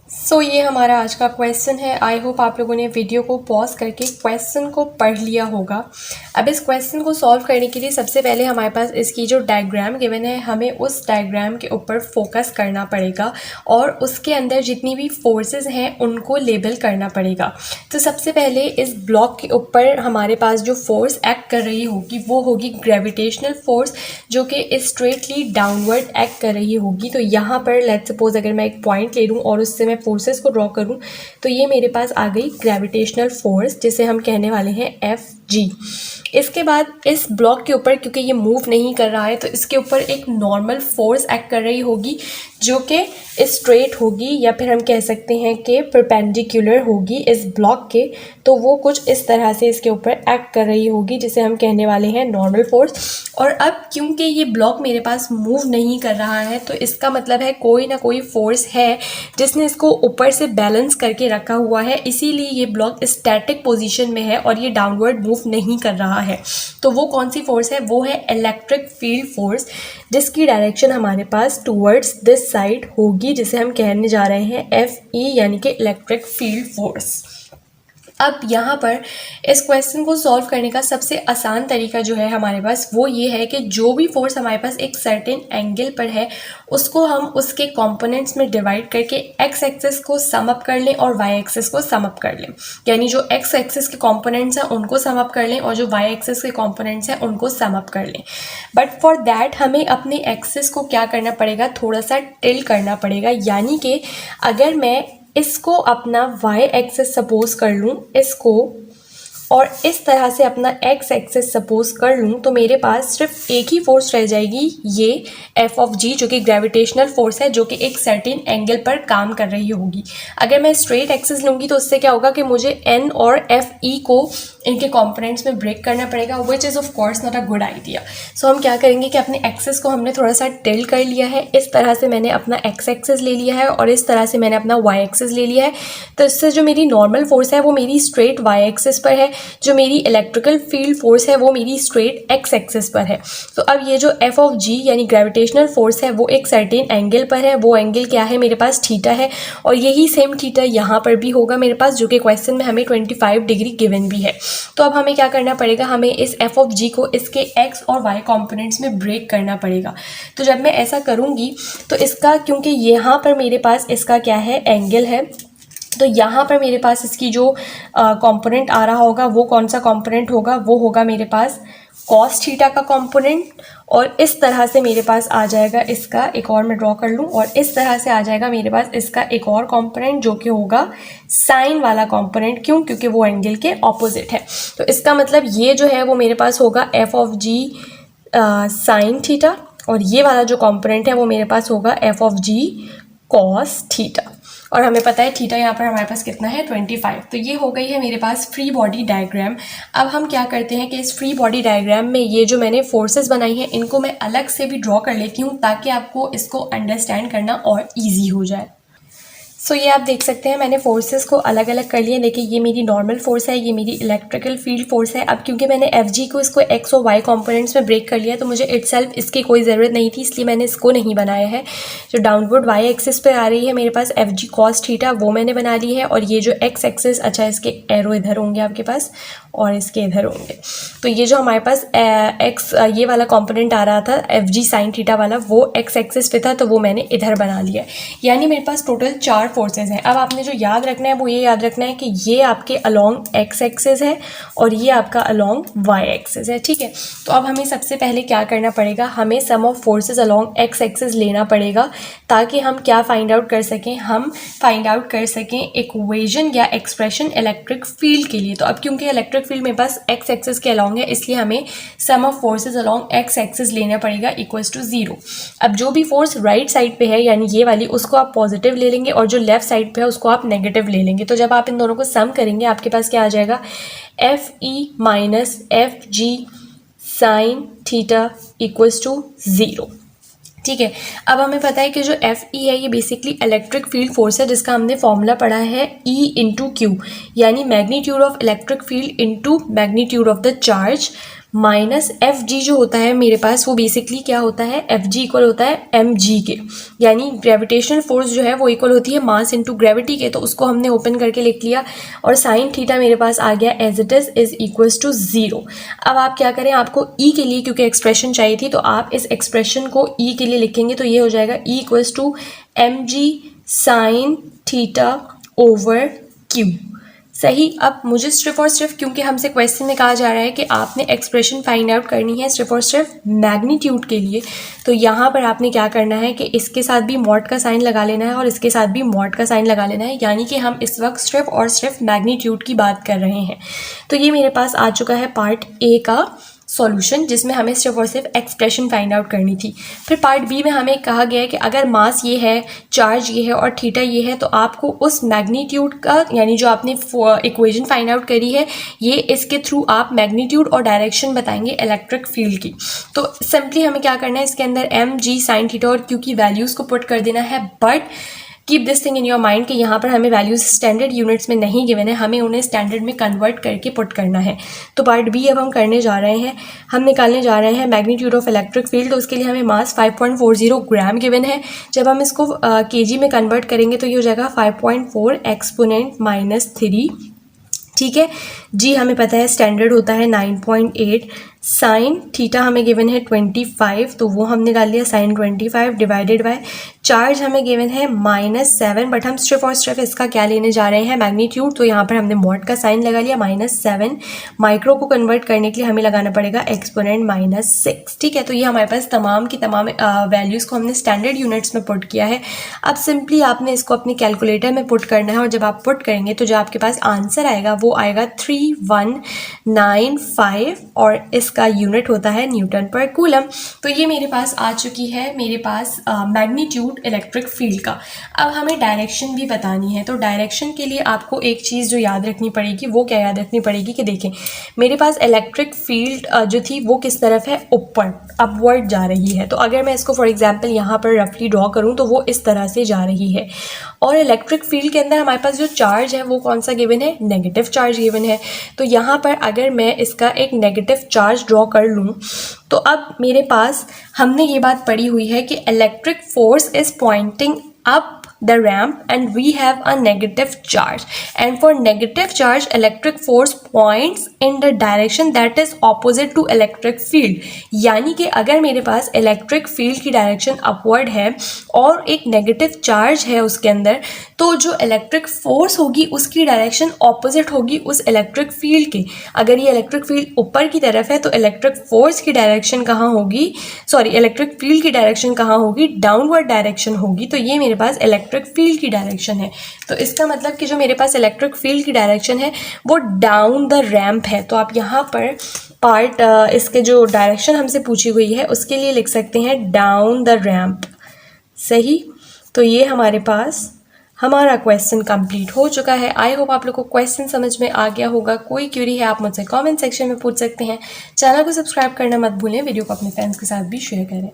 ये हमारा आज का क्वेश्चन है। आई होप आप लोगों ने वीडियो को पॉज करके क्वेश्चन को पढ़ लिया होगा। अब इस क्वेश्चन को सॉल्व करने के लिए सबसे पहले हमारे पास इसकी जो डायग्राम गिवन है, हमें उस डायग्राम के ऊपर फोकस करना पड़ेगा और उसके अंदर जितनी भी फोर्सेस हैं उनको लेबल करना पड़ेगा। तो सबसे पहले इस ब्लॉक के ऊपर हमारे पास जो फोर्स एक्ट कर रही होगी वो होगी ग्रेविटेशनल फोर्स, जो कि स्ट्रेटली डाउनवर्ड एक्ट कर रही होगी। तो यहाँ पर लेट्स सपोज अगर मैं एक पॉइंट ले लूँ और उससे मैं फोर्सेस को ड्रॉ करूं, तो ये मेरे पास आ गई ग्रेविटेशनल फोर्स, जिसे हम कहने वाले हैं Fg। इसके बाद इस ब्लॉक के ऊपर क्योंकि ये मूव नहीं कर रहा है तो इसके ऊपर एक नॉर्मल फोर्स एक्ट कर रही होगी जो कि स्ट्रेट होगी, या फिर हम कह सकते हैं कि परपेंडिकुलर होगी इस ब्लॉक के। तो वो कुछ इस तरह से इसके ऊपर एक्ट कर रही होगी जिसे हम कहने वाले हैं नॉर्मल फोर्स। और अब क्योंकि ये ब्लॉक मेरे पास मूव नहीं कर रहा है तो इसका मतलब है कोई ना कोई फोर्स है जिसने इसको ऊपर से बैलेंस करके रखा हुआ है, इसीलिए ये ब्लॉक स्टैटिक पोजीशन में है और ये डाउनवर्ड मूव नहीं कर रहा है। तो वो कौन सी फोर्स है? वो है इलेक्ट्रिक फील्ड फोर्स, जिसकी डायरेक्शन हमारे पास टूवर्ड्स दिस साइड होगी, जिसे हम कहने जा रहे हैं Fe, यानी कि इलेक्ट्रिक फील्ड फोर्स। अब यहाँ पर इस क्वेश्चन को सॉल्व करने का सबसे आसान तरीका जो है हमारे पास वो ये है कि जो भी फोर्स हमारे पास एक सर्टेन एंगल पर है उसको हम उसके कंपोनेंट्स में डिवाइड करके एक्स एक्सिस को सम अप कर लें और वाई एक्सिस को सम अप कर लें। यानी जो एक्स एक्सिस के कंपोनेंट्स हैं उनको सम अप कर लें और जो वाई एक्सिस के कंपोनेंट्स हैं उनको सम अप कर लें। बट फॉर दैट हमें अपने एक्सिस को क्या करना पड़ेगा? थोड़ा सा टिल्ट करना पड़ेगा। यानी कि अगर मैं इसको अपना y एक्सिस सपोज कर लूँ इसको, और इस तरह से अपना x एक्सिस सपोज कर लूँ, तो मेरे पास सिर्फ एक ही फोर्स रह जाएगी, ये F(g) जो कि ग्रेविटेशनल फोर्स है, जो कि एक सर्टेन एंगल पर काम कर रही होगी। अगर मैं स्ट्रेट एक्सिस लूँगी तो उससे क्या होगा कि मुझे n और Fe को इनके कंपोनेंट्स में ब्रेक करना पड़ेगा, which is of course not a good idea. So हम क्या करेंगे कि अपने एक्सिस को हमने थोड़ा सा टिल्ट कर लिया है। इस तरह से मैंने अपना x एक्सिस ले लिया है और इस तरह से मैंने अपना y एक्सिस ले लिया है। तो इससे जो मेरी नॉर्मल फोर्स है वो मेरी स्ट्रेट y एक्सिस पर है, जो मेरी इलेक्ट्रिकल फील्ड फोर्स है वो मेरी स्ट्रेट x एक्सिस पर है। तो अब ये जो F(g) यानी ग्रेविटेशनल फोर्स है वो एक सर्टेन एंगल पर है। वो एंगल क्या है? मेरे पास थीटा है, और यही सेम थीटा यहाँ पर भी होगा मेरे पास, जो कि क्वेश्चन में हमें 25 डिग्री गिवन भी है। तो अब हमें क्या करना पड़ेगा? हमें इस F(g) को इसके x और y कंपोनेंट्स में ब्रेक करना पड़ेगा। तो जब मैं ऐसा करूँगी तो इसका, क्योंकि यहाँ पर मेरे पास इसका क्या है? एंगल है, तो यहाँ पर मेरे पास इसकी जो कंपोनेंट आ रहा होगा वो कौन सा कंपोनेंट होगा? वो होगा मेरे पास कॉस थीटा का कंपोनेंट। और इस तरह से मेरे पास आ जाएगा इसका, एक और मैं ड्रॉ कर लूँ, और इस तरह से आ जाएगा मेरे पास इसका एक और कंपोनेंट जो कि होगा साइन वाला कंपोनेंट। क्यों? क्योंकि वो एंगल के ऑपोजिट है। तो इसका मतलब ये जो है वो मेरे पास होगा F(g) साइन थीटा, और ये वाला जो कंपोनेंट है वो मेरे पास होगा F(g) कॉस थीटा। और हमें पता है थीटा यहाँ पर हमारे पास कितना है? 25। तो ये हो गई है मेरे पास फ्री बॉडी डायग्राम। अब हम क्या करते हैं कि इस फ्री बॉडी डायग्राम में ये जो मैंने फोर्सेस बनाई हैं इनको मैं अलग से भी ड्रॉ कर लेती हूँ ताकि आपको इसको अंडरस्टैंड करना और ईजी हो जाए। ये आप देख सकते हैं मैंने फोर्सेस को अलग अलग कर लिया। देखिए ये मेरी नॉर्मल फोर्स है, ये मेरी इलेक्ट्रिकल फील्ड फोर्स है। अब क्योंकि मैंने Fg को इसको x और y कंपोनेंट्स में ब्रेक कर लिया तो मुझे इटसेल्फ इसकी कोई ज़रूरत नहीं थी, इसलिए मैंने इसको नहीं बनाया है। जो डाउनवर्ड y एक्सिस पे आ रही है मेरे पास Fg cos थीटा, वो मैंने बना ली है। और ये जो x एक्सिस, अच्छा इसके एरो इधर होंगे आपके पास और इसके इधर होंगे। तो ये जो हमारे पास x ये वाला कंपोनेंट आ रहा था Fg साइन थीटा वाला, वो x एक्सिस पे था, तो वो मैंने इधर बना लिया। यानी मेरे पास टोटल 4 फोर्सेस हैं। अब आपने जो याद रखना है वो ये याद रखना है कि ये आपके अलोंग x एक्सिस है और ये आपका अलोंग y एक्सिस है, ठीक है। तो अब हमें सबसे पहले क्या करना पड़ेगा? हमें sum of forces along x axis लेना पड़ेगा ताकि हम क्या फाइंड आउट कर सकें? हम फाइंड आउट कर सकें इक्वेशन या एक्सप्रेशन इलेक्ट्रिक फील्ड के लिए। तो अब क्योंकि इलेक्ट्रिक फील्ड मेरे पास x एक्सिस के अलोंग है, इसलिए हमें sum of forces along x axis लेना पड़ेगा इक्वल्स टू 0। अब जो भी फोर्स राइट साइड पे है यानी ये वाली, उसको आप पॉजिटिव ले लेंगे और जो लेफ्ट साइड पे है उसको आप नेगेटिव ले लेंगे। तो जब आप इन दोनों को सम करेंगे आपके पास क्या आ जाएगा? Fe minus Fg sine theta equals to 0, ठीक है। अब हमें पता है कि जो Fe है ये बेसिकली इलेक्ट्रिक फील्ड फोर्स है, जिसका हमने फॉर्मूला पढ़ा है E इंटू क्यू, यानी magnitude of electric field into magnitude of the charge minus F G जो होता है मेरे पास वो बेसिकली क्या होता है, एफ जी इक्वल होता है एम जी के, यानी ग्रेविटेशनल फोर्स जो है वो इक्वल होती है मास इंटू ग्रेविटी के। तो उसको हमने ओपन करके लिख लिया और साइन थीटा मेरे पास आ गया as it is equals to 0। अब आप क्या करें, आपको ई के लिए क्योंकि एक्सप्रेशन चाहिए थी तो आप इस एक्सप्रेशन को ई के लिए लिखेंगे तो ये हो जाएगा E equals to m g sine theta over q. सही। अब मुझे सिर्फ और सिर्फ, क्योंकि हमसे क्वेश्चन में कहा जा रहा है कि आपने एक्सप्रेशन फाइंड आउट करनी है सिर्फ और सिर्फ मैग्नीट्यूड के लिए, तो यहाँ पर आपने क्या करना है कि इसके साथ भी मॉड का साइन लगा लेना है और इसके साथ भी मॉड का साइन लगा लेना है, यानी कि हम इस वक्त सिर्फ और सिर्फ मैग्नीट्यूड की बात कर रहे हैं। तो ये मेरे पास आ चुका है पार्ट ए का सॉल्यूशन, जिसमें हमें सिर्फ और सिर्फ एक्सप्रेशन फाइंड आउट करनी थी। फिर पार्ट बी में हमें कहा गया है कि अगर मास ये है, चार्ज ये है और थीटा ये है, तो आपको उस मैग्नीट्यूड का, यानी जो आपने इक्वेशन फाइंड आउट करी है, ये इसके थ्रू आप मैग्नीट्यूड और डायरेक्शन बताएंगे इलेक्ट्रिक फील्ड की। तो सिंपली हमें क्या करना है, इसके अंदर एम जी साइन थीटा और क्यू की वैल्यूज़ को पुट कर देना है, but keep this thing in your mind कि यहाँ पर हमें वैल्यूज स्टैंडर्ड यूनिट्स में नहीं गिवन है, हमें उन्हें स्टैंडर्ड में कन्वर्ट करके पुट करना है। तो पार्ट बी अब हम करने जा रहे हैं, हम निकालने जा रहे हैं मैग्नीट्यूड ऑफ इलेक्ट्रिक फील्ड। तो उसके लिए हमें मास 5.40 ग्राम गिवन है। जब हम इसको केजी में कन्वर्ट करेंगे तो ये हो जाएगा 5.4 एक्सपोनेंट -3। ठीक है जी, हमें पता है स्टैंडर्ड होता है 9.8। साइन थीटा हमें गिवन है 25, तो वो हमने डाल लिया साइन 25 डिवाइडेड बाय चार्ज हमें गिवन है -7, बट हम सिर्फ और सिर्फ इसका क्या लेने जा रहे हैं, मैग्नीट्यूड। तो यहाँ पर हमने मॉड का साइन लगा लिया -7। माइक्रो को कन्वर्ट करने के लिए हमें लगाना पड़ेगा एक्सपोनेंट -6। ठीक है, तो ये हमारे पास तमाम की तमाम वैल्यूज़ को हमने स्टैंडर्ड यूनिट्स में पुट किया है। अब सिंपली आपने इसको अपने कैलकुलेटर में पुट करना है और जब आप पुट करेंगे तो जो आपके पास आंसर आएगा वो आएगा 3195 और इसका यूनिट होता है न्यूटन पर कूलम। तो ये मेरे पास आ चुकी है मेरे पास मैग्नीट्यूड इलेक्ट्रिक फील्ड का। अब हमें डायरेक्शन भी बतानी है, तो डायरेक्शन के लिए आपको एक चीज़ जो याद रखनी पड़ेगी, वो क्या याद रखनी पड़ेगी कि देखें मेरे पास इलेक्ट्रिक फील्ड जो थी वो किस तरफ है, ऊपर अपवर्ड जा रही है। तो अगर मैं इसको फॉर एग्जांपल यहाँ पर रफली ड्रॉ करूँ तो वो इस तरह से जा रही है। और इलेक्ट्रिक फील्ड के अंदर हमारे पास जो चार्ज है वो कौन सा गिवन है, नेगेटिव चार्ज गिवन है। तो यहाँ पर अगर मैं इसका एक नेगेटिव चार्ज ड्रॉ कर लूँ तो अब मेरे पास, हमने ये बात पढ़ी हुई है कि electric force is pointing up the ramp and we have a negative charge, and for negative charge electric force points in the direction that is opposite to electric field। यानी कि अगर मेरे पास इलेक्ट्रिक फील्ड की direction upward है और एक negative charge है उसके अंदर, तो जो इलेक्ट्रिक फोर्स होगी उसकी डायरेक्शन ऑपोजिट होगी उस इलेक्ट्रिक फील्ड के। अगर ये इलेक्ट्रिक फील्ड ऊपर की तरफ है तो इलेक्ट्रिक फोर्स की डायरेक्शन कहाँ होगी, सॉरी इलेक्ट्रिक फील्ड की डायरेक्शन कहाँ होगी, डाउनवर्ड डायरेक्शन होगी। तो ये मेरे पास इलेक्ट्रिक फील्ड की डायरेक्शन है। तो इसका मतलब कि जो मेरे पास इलेक्ट्रिक फील्ड की डायरेक्शन है वो डाउन द रैम्प है। तो आप यहाँ पर पार्ट इसके जो डायरेक्शन हमसे पूछी हुई है उसके लिए लिख सकते हैं डाउन द रैम्प। सही। तो ये हमारे पास हमारा क्वेश्चन कंप्लीट हो चुका है। आई होप आप लोग को क्वेश्चन समझ में आ गया होगा। कोई क्यूरी है आप मुझसे कमेंट सेक्शन में पूछ सकते हैं। चैनल को सब्सक्राइब करना मत भूलें, वीडियो को अपने फ्रेंड्स के साथ भी शेयर करें।